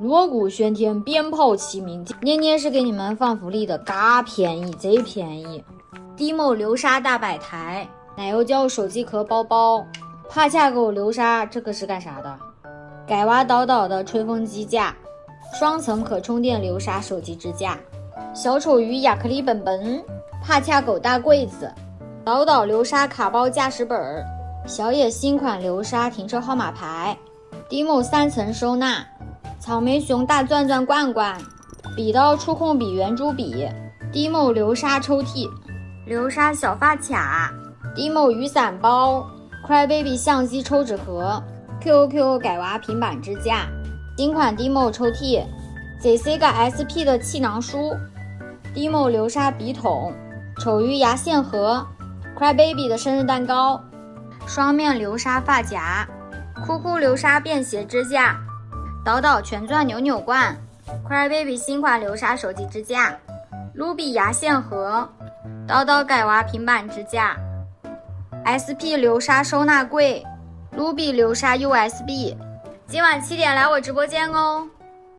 锣鼓喧天，鞭炮齐鸣，年年是给你们放福利的，嘎便宜，贼便宜。迪某流沙大摆台，奶油胶手机壳包包，帕恰狗流沙，这个是干啥的？改娃岛岛的吹风机架，双层可充电流沙手机支架，小丑鱼亚克力本本，帕恰狗大柜子，岛岛流沙卡包驾驶本，小野新款流沙停车号码牌，迪某3层收纳，草莓熊大钻钻罐罐，笔刀触控笔圆珠笔，迪某流沙抽屉，流沙小发卡，迪某雨伞包，Crybaby 相机抽纸盒， QQ 改娃平板支架，新款迪某抽屉， ZCGA SP 的气囊书，迪某流沙笔筒，丑鱼牙线盒， Crybaby 的生日蛋糕，双面流沙发夹，酷酷流沙便携支架，岛岛全钻扭扭罐， Crybaby 新款流沙手机支架，卢比牙线盒，岛岛改娃平板支架， SP 流沙收纳柜，卢比流沙 USB。今晚7点来我直播间哦。